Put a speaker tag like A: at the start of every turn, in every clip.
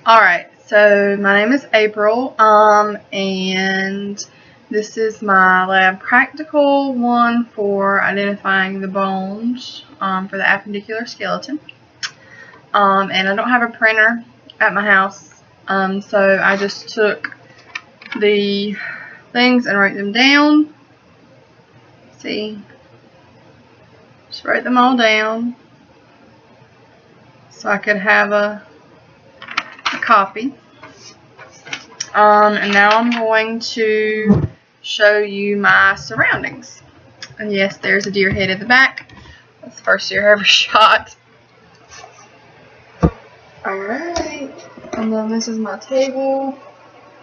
A: Alright, so my name is April, and this is my lab practical one for identifying the bones for the appendicular skeleton. And I don't have a printer at my house, so I just took the things and wrote them down. See, just wrote them all down so I could have a copy. And now I'm going to show you my surroundings. And yes, there's a deer head at the back. That's the first deer I ever shot. Alright, and then this is my table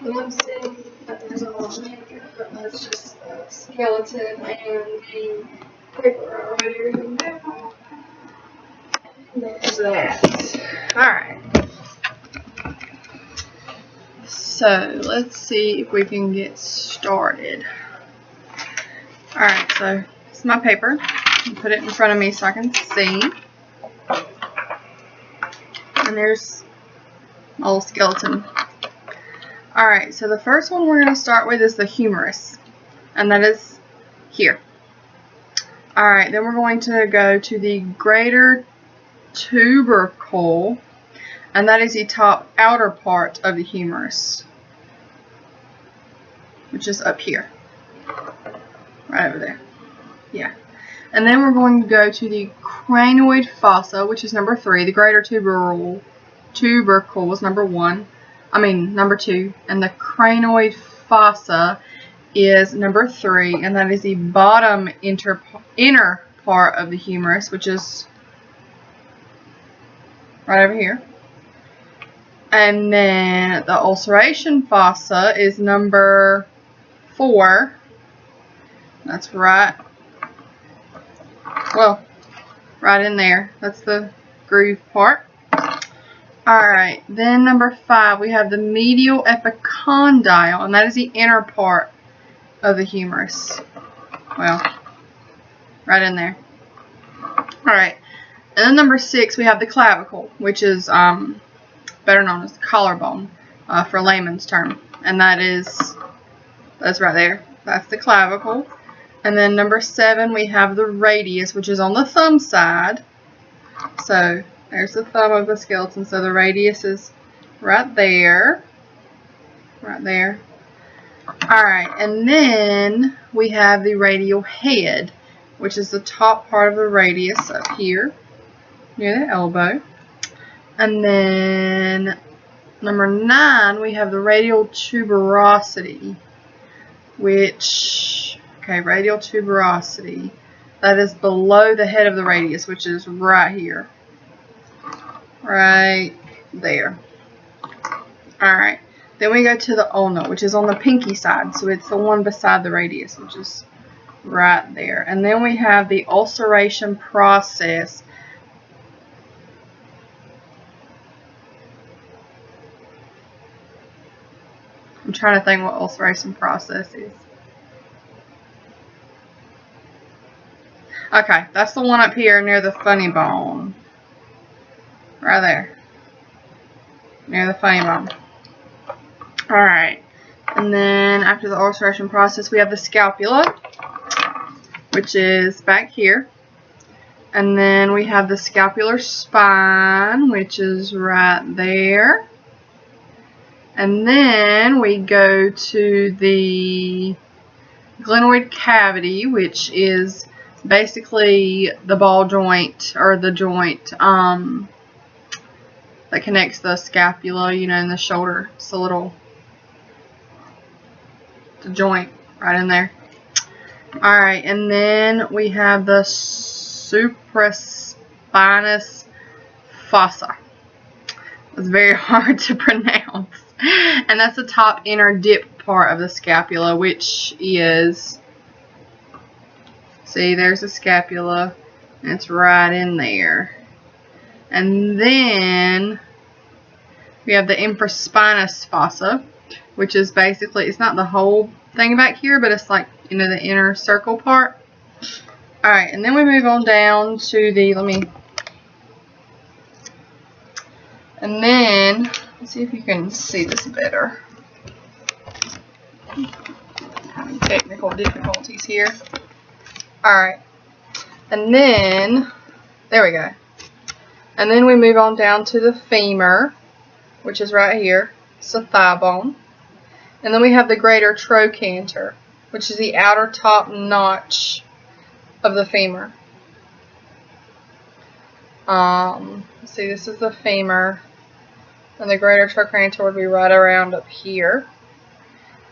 A: that I'm sitting. There's a lot of makeup, but that's just a skeleton and the paper right here in the middle. There's that. Alright. So let's see if we can get started. Alright, so this is my paper. I'll put it in front of me so I can see. And there's my little skeleton. Alright, so the first one we're going to start with is the humerus. And that is here. Alright, then we're going to go to the greater tubercle. And that is the top outer part of the humerus, which is up here, right over there. Yeah. And then we're going to go to the cranoid fossa, which is number 3. The greater tubercle is number 2, and the cranoid fossa is number 3, and that is the bottom inner part of the humerus, which is right over here. And then the ulceration fossa is number 4. That's right in there. That's the groove part. Alright, then number 5, we have the medial epicondyle, and that is the inner part of the humerus. Well, right in there. Alright, and then number 6, we have the clavicle, which is better known as the collarbone for layman's term, and that's right there. That's the clavicle. And then number 7, we have the radius, which is on the thumb side. So there's the thumb of the skeleton. So the radius is right there. Right there. Alright, and then we have the radial head, which is the top part of the radius up here near the elbow. And then number 9, we have the radial tuberosity, radial tuberosity, that is below the head of the radius, which is right here. Right there. Alright. Then we go to the ulna, which is on the pinky side. So it's the one beside the radius, which is right there. And then we have the ulceration process. I'm trying to think what ulceration process is. Okay, that's the one up here near the funny bone. Right there. Near the funny bone. Alright. And then after the ulceration process, we have the scapula, which is back here. And then we have the scapular spine, which is right there. And then we go to the glenoid cavity, which is basically the ball joint, or the joint that connects the scapula, and the shoulder. It's the joint right in there. Alright, and then we have the supraspinous fossa. It's very hard to pronounce. And that's the top inner dip part of the scapula, which is, see, there's the scapula, and it's right in there. And then we have the infraspinous fossa, which is basically, it's not the whole thing back here, but it's like, the inner circle part. Alright, and then we move on down to the, And then, let's see if you can see this better. Having technical difficulties here. Alright. And then, there we go. And then we move on down to the femur, which is right here. It's the thigh bone. And then we have the greater trochanter, which is the outer top notch of the femur. Let's see, this is the femur. And the greater trochanter would be right around up here.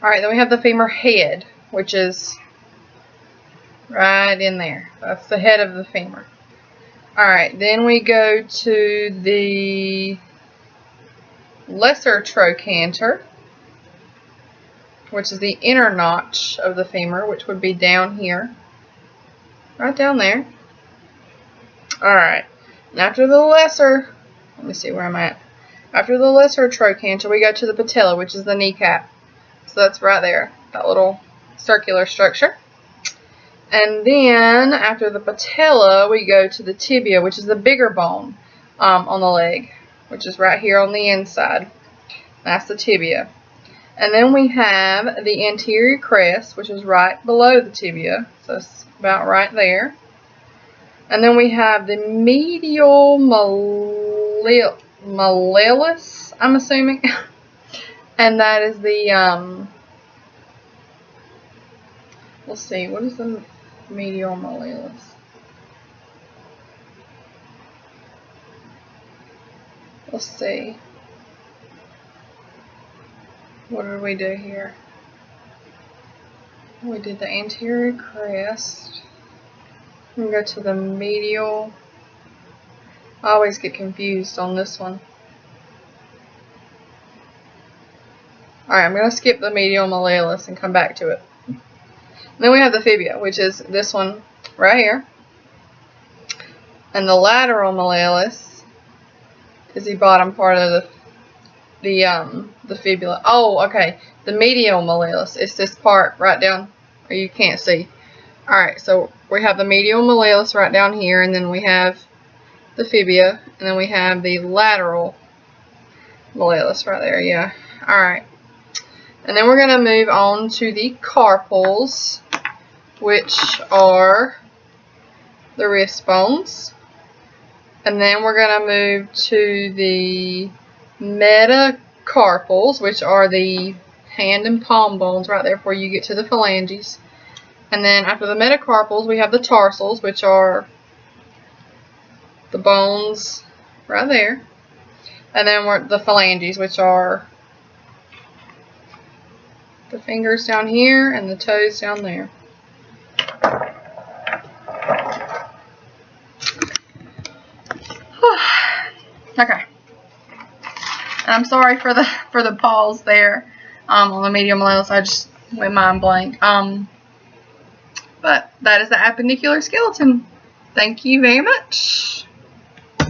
A: Alright, then we have the femur head, which is right in there. That's the head of the femur. Alright, then we go to the lesser trochanter, which is the inner notch of the femur, which would be down here. Right down there. Alright, and after the lesser, let me see where I'm at. After the lesser trochanter, we go to the patella, which is the kneecap. So that's right there, that little circular structure. And then, after the patella, we go to the tibia, which is the bigger bone on the leg, which is right here on the inside. That's the tibia. And then we have the anterior crest, which is right below the tibia. So it's about right there. And then we have the medial malleolus, I'm assuming. And that is the, let's see, what is the medial malleolus? Let's see. What did we do here? We did the anterior crest. We go to the medial. I always get confused on this one. Alright, I'm going to skip the medial malleolus and come back to it. Then we have the fibia, which is this one right here. And the lateral malleolus is the bottom part of the fibula. Oh, okay. The medial malleolus is this part right down where you can't see. Alright, so we have the medial malleolus right down here, and then we have the fibia, and then we have the lateral malleolus right there, yeah. Alright. And then we're going to move on to the carpals, which are the wrist bones. And then we're going to move to the metacarpals, which are the hand and palm bones right there before you get to the phalanges. And then after the metacarpals, we have the tarsals, which are the bones right there. And then we're the phalanges, which are the fingers down here and the toes down there. Okay. And I'm sorry for the pause there on the medial malleolus. I just went mind blank. But that is the appendicular skeleton. Thank you very much.